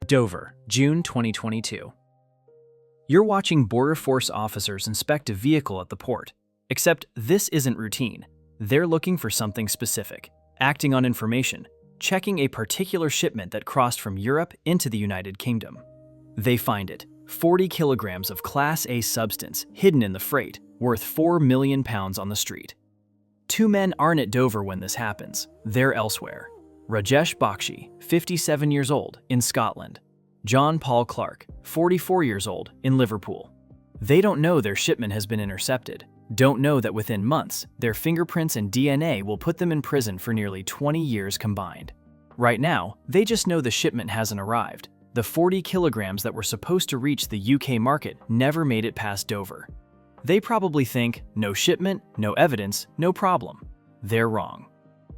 Dover, June 2022. You're watching Border Force officers inspect a vehicle at the port, except this isn't routine. They're looking for something specific, acting on information, checking a particular shipment that crossed from Europe into the United Kingdom. They find it, 40 kilograms of Class A substance hidden in the freight, worth £4 million on the street. Two men aren't at Dover when this happens, they're elsewhere. Rajesh Bakshi, 57 years old, in Scotland. Jon-Paul Clark, 44 years old, in Liverpool. They don't know their shipment has been intercepted, don't know that within months, their fingerprints and DNA will put them in prison for nearly 20 years combined. Right now, they just know the shipment hasn't arrived. The 40 kilograms that were supposed to reach the UK market never made it past Dover. They probably think, no shipment, no evidence, no problem. They're wrong.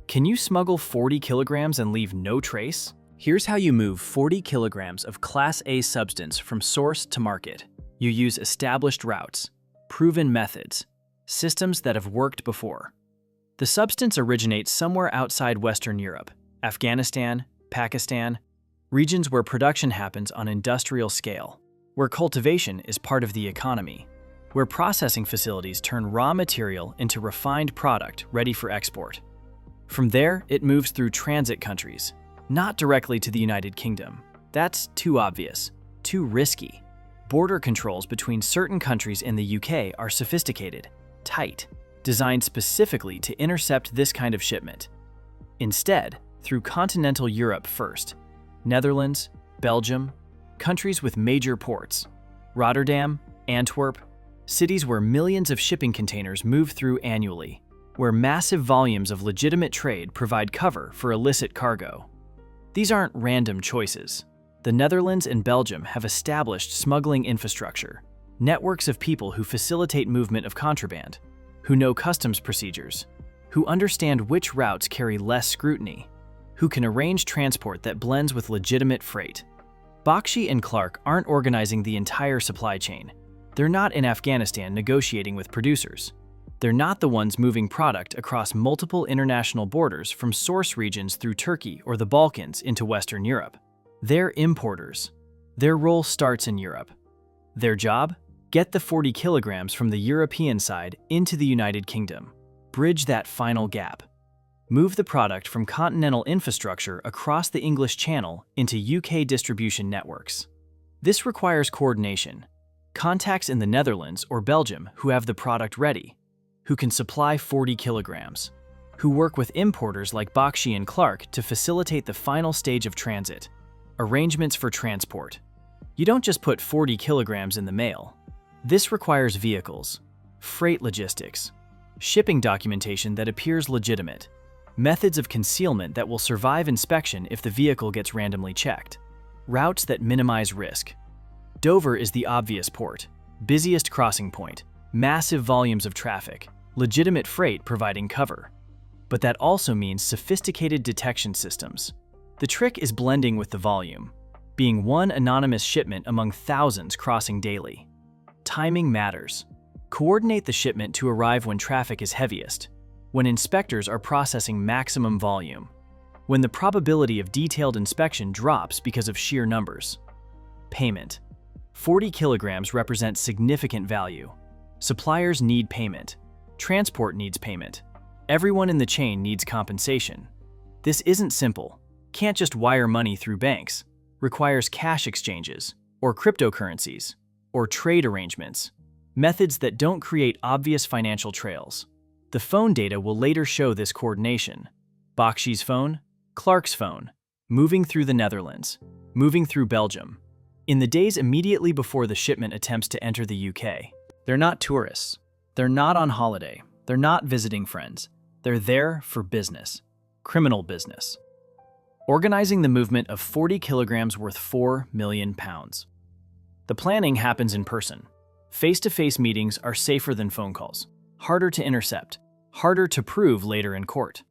Can you smuggle 40 kilograms and leave no trace? Here's how you move 40 kilograms of Class A substance from source to market. You use established routes, proven methods, systems that have worked before. The substance originates somewhere outside Western Europe, Afghanistan, Pakistan, regions where production happens on industrial scale, where cultivation is part of the economy, where processing facilities turn raw material into refined product ready for export. From there, it moves through transit countries, not directly to the United Kingdom. That's too obvious, too risky. Border controls between certain countries in the UK are sophisticated, tight, designed specifically to intercept this kind of shipment. Instead, through continental Europe first, Netherlands, Belgium, countries with major ports, Rotterdam, Antwerp, cities where millions of shipping containers move through annually, where massive volumes of legitimate trade provide cover for illicit cargo. These aren't random choices. The Netherlands and Belgium have established smuggling infrastructure, networks of people who facilitate movement of contraband, who know customs procedures, who understand which routes carry less scrutiny, who can arrange transport that blends with legitimate freight. Bakshi and Clark aren't organizing the entire supply chain. They're not in Afghanistan negotiating with producers. They're not the ones moving product across multiple international borders from source regions through Turkey or the Balkans into Western Europe. They're importers. Their role starts in Europe. Their job? Get the 40 kilograms from the European side into the United Kingdom. Bridge that final gap. Move the product from continental infrastructure across the English Channel into UK distribution networks. This requires coordination. Contacts in the Netherlands or Belgium who have the product ready, who can supply 40 kilograms, who work with importers like Bakshi and Clark to facilitate the final stage of transit, arrangements for transport. You don't just put 40 kilograms in the mail. This requires vehicles, freight logistics, shipping documentation that appears legitimate, methods of concealment that will survive inspection if the vehicle gets randomly checked, routes that minimize risk. Dover is the obvious port, busiest crossing point, massive volumes of traffic, legitimate freight providing cover. But that also means sophisticated detection systems. The trick is blending with the volume, being one anonymous shipment among thousands crossing daily. Timing matters. Coordinate the shipment to arrive when traffic is heaviest, when inspectors are processing maximum volume, when the probability of detailed inspection drops because of sheer numbers. Payment. 40 kilograms represents significant value. Suppliers need payment. Transport needs payment. Everyone in the chain needs compensation. This isn't simple. Can't just wire money through banks. Requires cash exchanges, or cryptocurrencies, or trade arrangements. Methods that don't create obvious financial trails. The phone data will later show this coordination. Bakshi's phone, Clark's phone, moving through the Netherlands, moving through Belgium. In the days immediately before the shipment attempts to enter the UK, they're not tourists. They're not on holiday. They're not visiting friends. They're there for business, criminal business. Organizing the movement of 40 kilograms worth £4 million. The planning happens in person. Face-to-face meetings are safer than phone calls, harder to intercept, harder to prove later in court.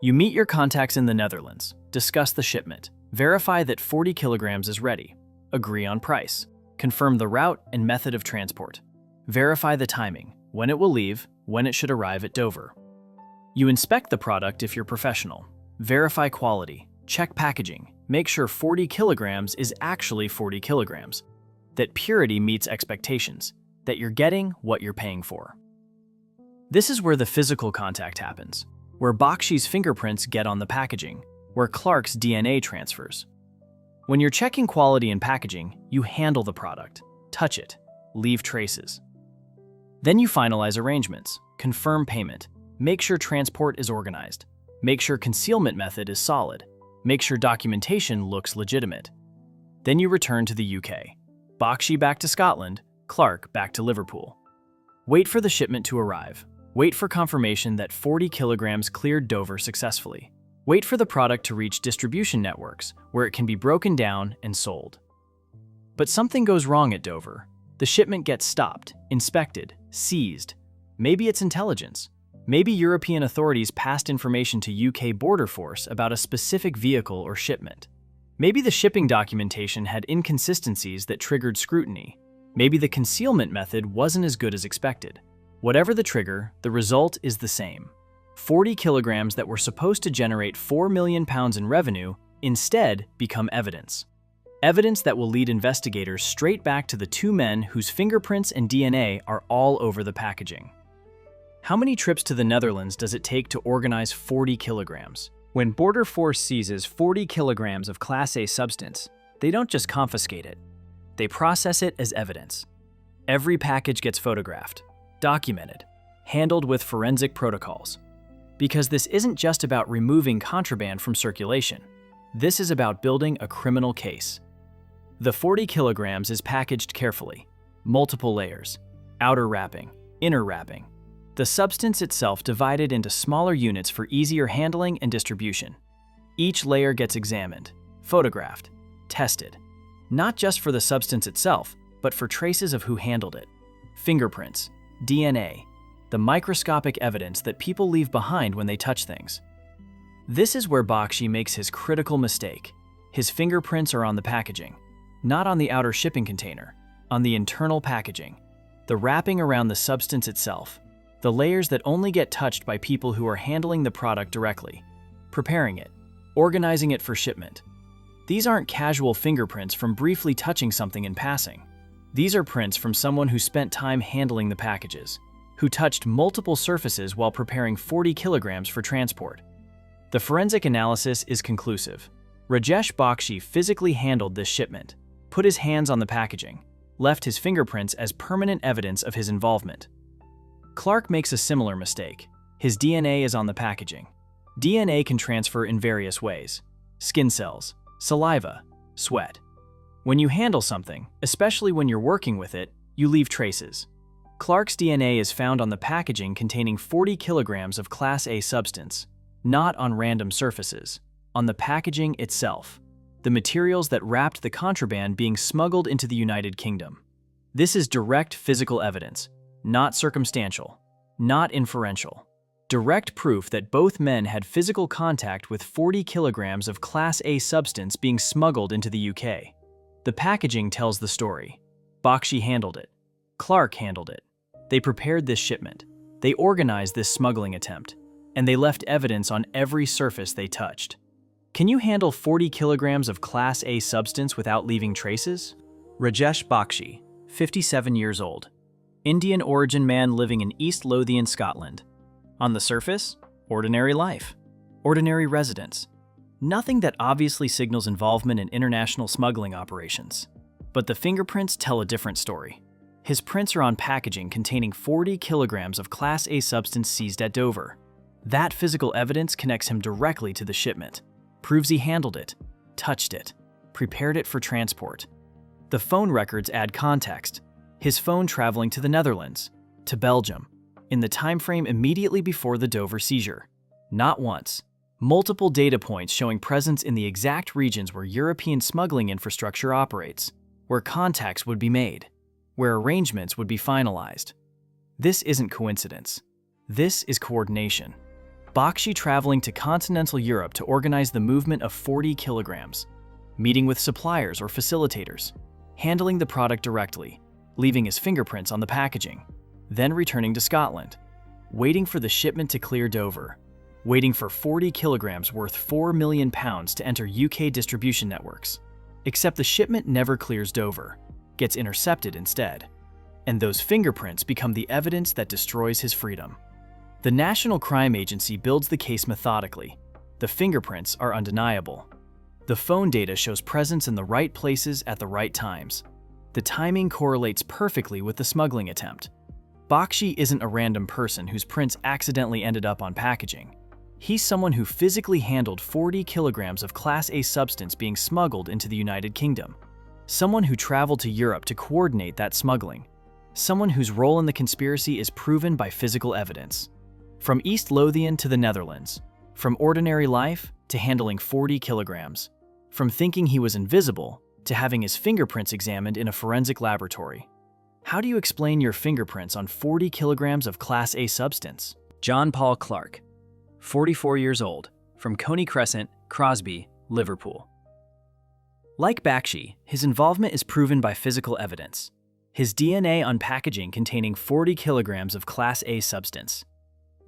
You meet your contacts in the Netherlands, discuss the shipment, verify that 40 kilograms is ready, agree on price, confirm the route and method of transport. Verify the timing, when it will leave, when it should arrive at Dover. You inspect the product if you're professional. Verify quality, check packaging, make sure 40 kilograms is actually 40 kilograms, that purity meets expectations, that you're getting what you're paying for. This is where the physical contact happens, where Bakshi's fingerprints get on the packaging, where Clark's DNA transfers. When you're checking quality in packaging, you handle the product, touch it, leave traces. Then you finalize arrangements, confirm payment, make sure transport is organized, make sure concealment method is solid, make sure documentation looks legitimate. Then you return to the UK. Bakshi back to Scotland, Clark back to Liverpool. Wait for the shipment to arrive. Wait for confirmation that 40 kilograms cleared Dover successfully. Wait for the product to reach distribution networks where it can be broken down and sold. But something goes wrong at Dover. The shipment gets stopped, inspected, seized. Maybe it's intelligence. Maybe European authorities passed information to UK border force about a specific vehicle or shipment. Maybe the shipping documentation had inconsistencies that triggered scrutiny. Maybe the concealment method wasn't as good as expected. Whatever the trigger, the result is the same. 40 kilograms that were supposed to generate £4 million in revenue instead become evidence. Evidence that will lead investigators straight back to the two men whose fingerprints and DNA are all over the packaging. How many trips to the Netherlands does it take to organize 40 kilograms? When Border Force seizes 40 kilograms of Class A substance, they don't just confiscate it. They process it as evidence. Every package gets photographed, documented, handled with forensic protocols. Because this isn't just about removing contraband from circulation. This is about building a criminal case. The 40 kilograms is packaged carefully, multiple layers, outer wrapping, inner wrapping. The substance itself divided into smaller units for easier handling and distribution. Each layer gets examined, photographed, tested, not just for the substance itself, but for traces of who handled it. Fingerprints, DNA, the microscopic evidence that people leave behind when they touch things. This is where Bakshi makes his critical mistake. His fingerprints are on the packaging, not on the outer shipping container, on the internal packaging, the wrapping around the substance itself, the layers that only get touched by people who are handling the product directly, preparing it, organizing it for shipment. These aren't casual fingerprints from briefly touching something in passing. These are prints from someone who spent time handling the packages, who touched multiple surfaces while preparing 40 kilograms for transport. The forensic analysis is conclusive. Rajesh Bakshi physically handled this shipment, put his hands on the packaging, left his fingerprints as permanent evidence of his involvement. Clark makes a similar mistake. His DNA is on the packaging. DNA can transfer in various ways: skin cells, saliva, sweat. When you handle something, especially when you're working with it, you leave traces. Clark's DNA is found on the packaging containing 40 kilograms of Class A substance, not on random surfaces, on the packaging itself, the materials that wrapped the contraband being smuggled into the United Kingdom. This is direct physical evidence, not circumstantial, not inferential. Direct proof that both men had physical contact with 40 kilograms of Class A substance being smuggled into the UK. The packaging tells the story. Bakshi handled it. Clark handled it. They prepared this shipment. They organized this smuggling attempt. And they left evidence on every surface they touched. Can you handle 40 kilograms of Class A substance without leaving traces? Rajesh Bakshi, 57 years old. Indian origin man living in East Lothian, Scotland. On the surface, ordinary life, ordinary residence. Nothing that obviously signals involvement in international smuggling operations. But the fingerprints tell a different story. His prints are on packaging containing 40 kilograms of Class A substance seized at Dover. That physical evidence connects him directly to the shipment, proves he handled it, touched it, prepared it for transport. The phone records add context. His phone traveling to the Netherlands, to Belgium, in the time frame immediately before the Dover seizure. Not once. Multiple data points showing presence in the exact regions where European smuggling infrastructure operates, where contacts would be made, where arrangements would be finalized. This isn't coincidence. This is coordination. Bakshi traveling to continental Europe to organize the movement of 40 kilograms, meeting with suppliers or facilitators, handling the product directly, leaving his fingerprints on the packaging, then returning to Scotland, waiting for the shipment to clear Dover, waiting for 40 kilograms worth £4 million to enter UK distribution networks. Except the shipment never clears Dover, gets intercepted instead. And those fingerprints become the evidence that destroys his freedom. The National Crime Agency builds the case methodically. The fingerprints are undeniable. The phone data shows presence in the right places at the right times. The timing correlates perfectly with the smuggling attempt. Bakshi isn't a random person whose prints accidentally ended up on packaging. He's someone who physically handled 40 kilograms of Class A substance being smuggled into the United Kingdom. Someone who traveled to Europe to coordinate that smuggling. Someone whose role in the conspiracy is proven by physical evidence. From East Lothian to the Netherlands. From ordinary life to handling 40 kilograms. From thinking he was invisible to having his fingerprints examined in a forensic laboratory. How do you explain your fingerprints on 40 kilograms of Class A substance? Jon-Paul Clark, 44 years old, from Coney Crescent, Crosby, Liverpool. Like Bakshi, his involvement is proven by physical evidence. His DNA on packaging containing 40 kilograms of Class A substance.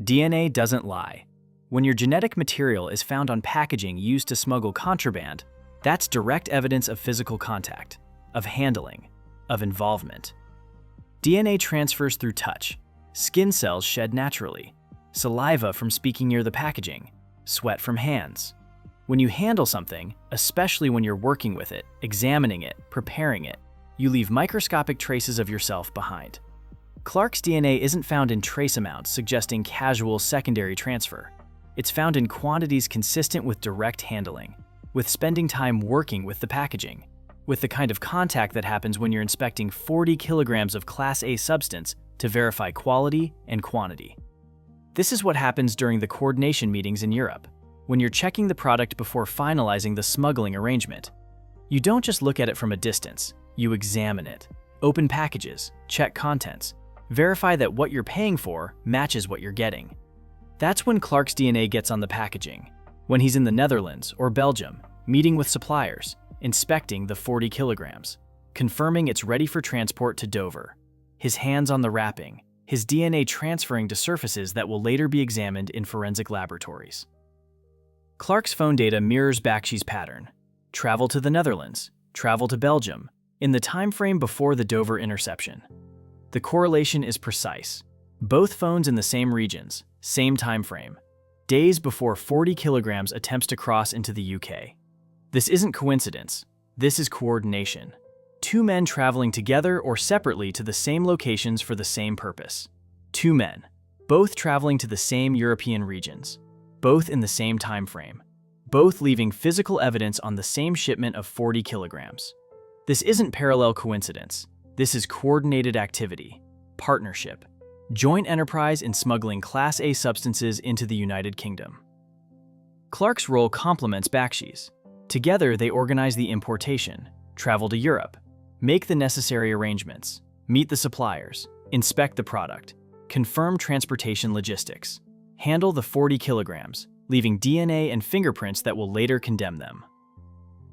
DNA doesn't lie. When your genetic material is found on packaging used to smuggle contraband, that's direct evidence of physical contact, of handling, of involvement. DNA transfers through touch. Skin cells shed naturally. Saliva from speaking near the packaging. Sweat from hands. When you handle something, especially when you're working with it, examining it, preparing it, you leave microscopic traces of yourself behind. Clark's DNA isn't found in trace amounts suggesting casual secondary transfer. It's found in quantities consistent with direct handling, with spending time working with the packaging, with the kind of contact that happens when you're inspecting 40 kilograms of Class A substance to verify quality and quantity. This is what happens during the coordination meetings in Europe, when you're checking the product before finalizing the smuggling arrangement. You don't just look at it from a distance, you examine it, open packages, check contents, verify that what you're paying for matches what you're getting. That's when Clark's DNA gets on the packaging, when he's in the Netherlands or Belgium, meeting with suppliers, inspecting the 40 kilograms, confirming it's ready for transport to Dover, his hands on the wrapping, his DNA transferring to surfaces that will later be examined in forensic laboratories. Clark's phone data mirrors Bakshi's pattern. Travel to the Netherlands, travel to Belgium, in the time frame before the Dover interception. The correlation is precise. Both phones in the same regions, same time frame, days before 40 kilograms attempts to cross into the UK. This isn't coincidence, this is coordination. Two men traveling together or separately to the same locations for the same purpose. Two men, both traveling to the same European regions, both in the same time frame, both leaving physical evidence on the same shipment of 40 kilograms. This isn't parallel coincidence, this is coordinated activity, partnership, joint enterprise in smuggling Class A substances into the United Kingdom. Clark's role complements Bakshi's. Together, they organize the importation, travel to Europe, make the necessary arrangements, meet the suppliers, inspect the product, confirm transportation logistics, handle the 40 kilograms, leaving DNA and fingerprints that will later condemn them.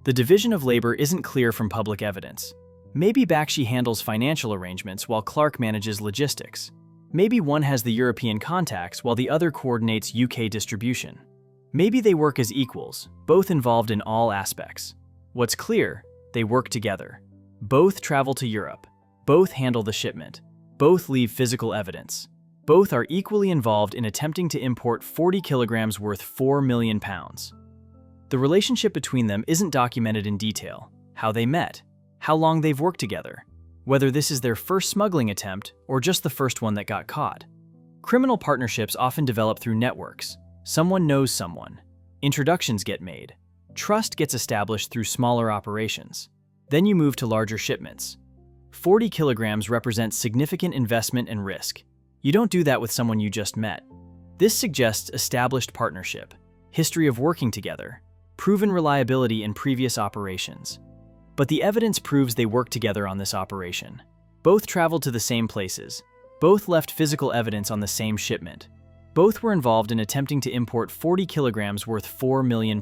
The division of labor isn't clear from public evidence. Maybe Bakshi handles financial arrangements while Clark manages logistics. Maybe one has the European contacts while the other coordinates UK distribution. Maybe they work as equals, both involved in all aspects. What's clear, they work together. Both travel to Europe. Both handle the shipment. Both leave physical evidence. Both are equally involved in attempting to import 40 kilograms worth £4 million. The relationship between them isn't documented in detail. How they met, how long they've worked together, whether this is their first smuggling attempt or just the first one that got caught. Criminal partnerships often develop through networks. Someone knows someone. Introductions get made. Trust gets established through smaller operations. Then you move to larger shipments. 40 kilograms represents significant investment and risk. You don't do that with someone you just met. This suggests established partnership, history of working together, proven reliability in previous operations. But the evidence proves they worked together on this operation. Both traveled to the same places. Both left physical evidence on the same shipment. Both were involved in attempting to import 40 kilograms worth £4 million,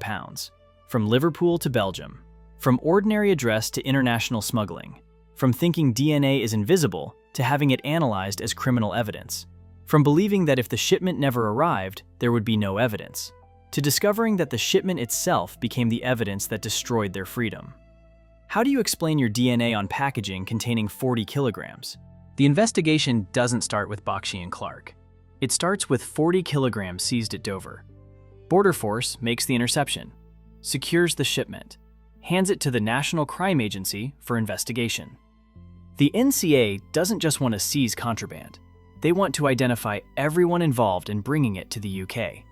from Liverpool to Belgium, from ordinary address to international smuggling, from thinking DNA is invisible to having it analyzed as criminal evidence. From believing that if the shipment never arrived, there would be no evidence, to discovering that the shipment itself became the evidence that destroyed their freedom. How do you explain your DNA on packaging containing 40 kilograms? The investigation doesn't start with Bakshi and Clark. It starts with 40 kilograms seized at Dover. Border Force makes the interception, secures the shipment, hands it to the National Crime Agency for investigation. The NCA doesn't just want to seize contraband. They want to identify everyone involved in bringing it to the UK,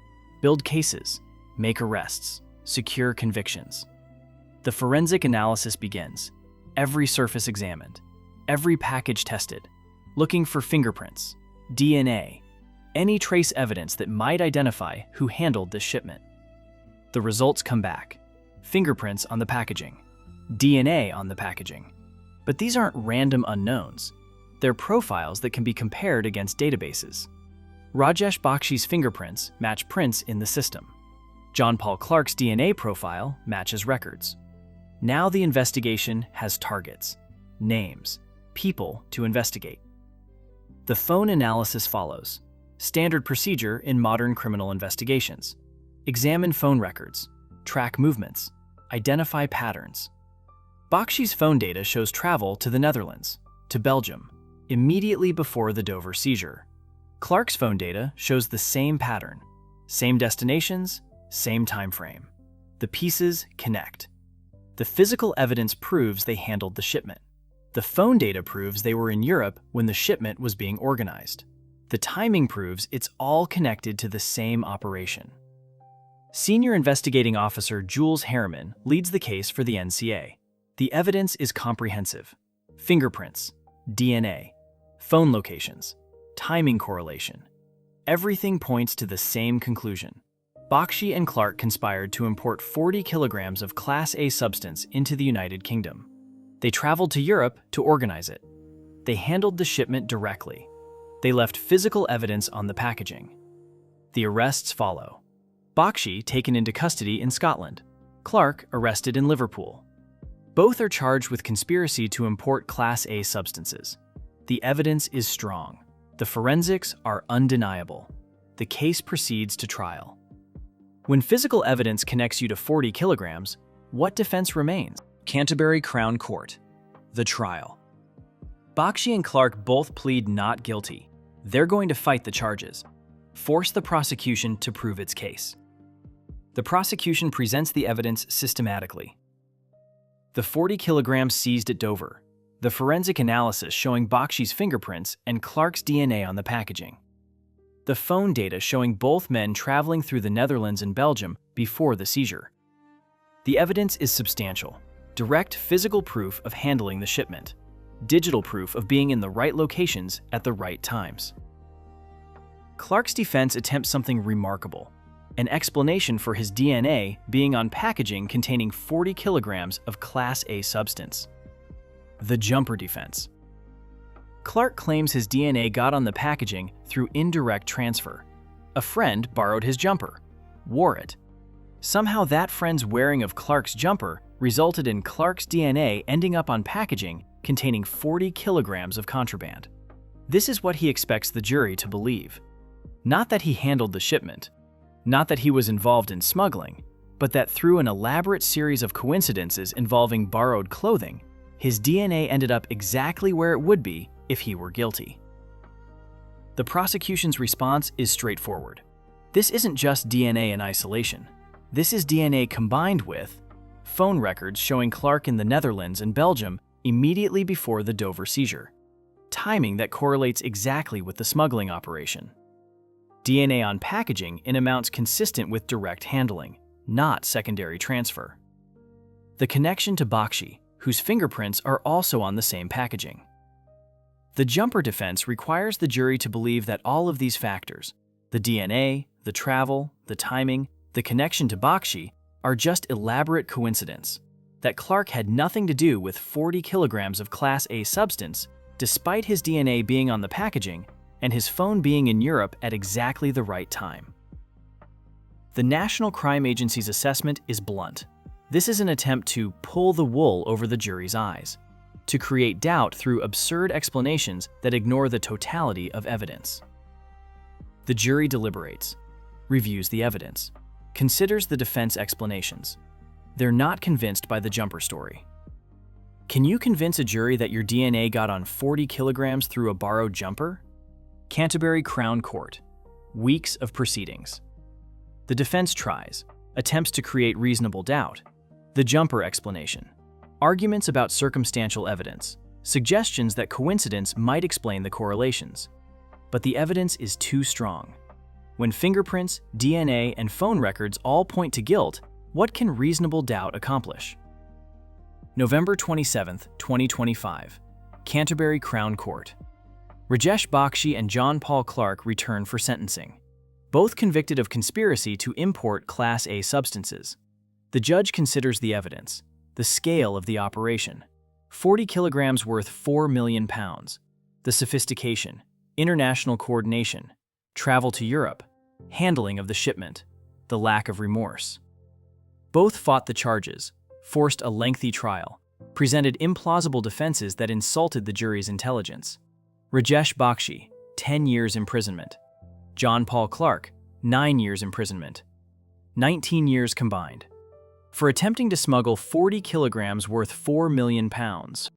build cases, make arrests, secure convictions. The forensic analysis begins, every surface examined, every package tested, looking for fingerprints, DNA, any trace evidence that might identify who handled this shipment. The results come back, fingerprints on the packaging, DNA on the packaging. But these aren't random unknowns. They're profiles that can be compared against databases. Rajesh Bakshi's fingerprints match prints in the system. Jon-Paul Clark's DNA profile matches records. Now the investigation has targets, names, people to investigate. The phone analysis follows. Standard procedure in modern criminal investigations. Examine phone records, track movements, identify patterns. Bakshi's phone data shows travel to the Netherlands, to Belgium, immediately before the Dover seizure. Clark's phone data shows the same pattern, same destinations, same time frame. The pieces connect. The physical evidence proves they handled the shipment. The phone data proves they were in Europe when the shipment was being organized. The timing proves it's all connected to the same operation. Senior Investigating Officer Jules Harriman leads the case for the NCA. The evidence is comprehensive. Fingerprints, DNA, phone locations, timing correlation. Everything points to the same conclusion. Bakshi and Clark conspired to import 40 kilograms of Class A substance into the United Kingdom. They traveled to Europe to organize it. They handled the shipment directly. They left physical evidence on the packaging. The arrests follow. Bakshi taken into custody in Scotland. Clark arrested in Liverpool. Both are charged with conspiracy to import Class A substances. The evidence is strong. The forensics are undeniable. The case proceeds to trial. When physical evidence connects you to 40 kilograms, what defense remains? Canterbury Crown Court. The trial. Bakshi and Clark both plead not guilty. They're going to fight the charges, force the prosecution to prove its case. The prosecution presents the evidence systematically. The 40 kilograms seized at Dover, the forensic analysis showing Bakshi's fingerprints and Clark's DNA on the packaging. The phone data showing both men traveling through the Netherlands and Belgium before the seizure. The evidence is substantial. Direct physical proof of handling the shipment. Digital proof of being in the right locations at the right times. Clark's defense attempts something remarkable. An explanation for his DNA being on packaging containing 40 kilograms of Class A substance. The jumper defense. Clark claims his DNA got on the packaging through indirect transfer. A friend borrowed his jumper, wore it. Somehow that friend's wearing of Clark's jumper resulted in Clark's DNA ending up on packaging containing 40 kilograms of contraband. This is what he expects the jury to believe. Not that he handled the shipment, not that he was involved in smuggling, but that through an elaborate series of coincidences involving borrowed clothing, his DNA ended up exactly where it would be if he were guilty. The prosecution's response is straightforward. This isn't just DNA in isolation. This is DNA combined with phone records showing Clark in the Netherlands and Belgium immediately before the Dover seizure, timing that correlates exactly with the smuggling operation. DNA on packaging in amounts consistent with direct handling, not secondary transfer. The connection to Bakshi, whose fingerprints are also on the same packaging. The jumper defense requires the jury to believe that all of these factors, the DNA, the travel, the timing, the connection to Bakshi, are just elaborate coincidence, that Clark had nothing to do with 40 kilograms of Class A substance, despite his DNA being on the packaging and his phone being in Europe at exactly the right time. The National Crime Agency's assessment is blunt. This is an attempt to pull the wool over the jury's eyes, to create doubt through absurd explanations that ignore the totality of evidence. The jury deliberates, reviews the evidence, considers the defense explanations. They're not convinced by the jumper story. Can you convince a jury that your DNA got on 40 kilograms through a borrowed jumper? Canterbury Crown Court. Weeks of proceedings. The defense tries, attempts to create reasonable doubt. The jumper explanation. Arguments about circumstantial evidence. Suggestions that coincidence might explain the correlations. But the evidence is too strong. When fingerprints, DNA, and phone records all point to guilt, what can reasonable doubt accomplish? November 27, 2025. Canterbury Crown Court. Rajesh Bakshi and Jon-Paul Clark return for sentencing, both convicted of conspiracy to import Class A substances. The judge considers the evidence, the scale of the operation, 40 kilograms worth 4 million pounds, the sophistication, international coordination, travel to Europe, handling of the shipment, the lack of remorse. Both fought the charges, forced a lengthy trial, presented implausible defenses that insulted the jury's intelligence. Rajesh Bakshi, 10 years imprisonment. Jon-Paul Clark, 9 years imprisonment. 19 years combined. For attempting to smuggle 40 kilograms worth 4 million pounds.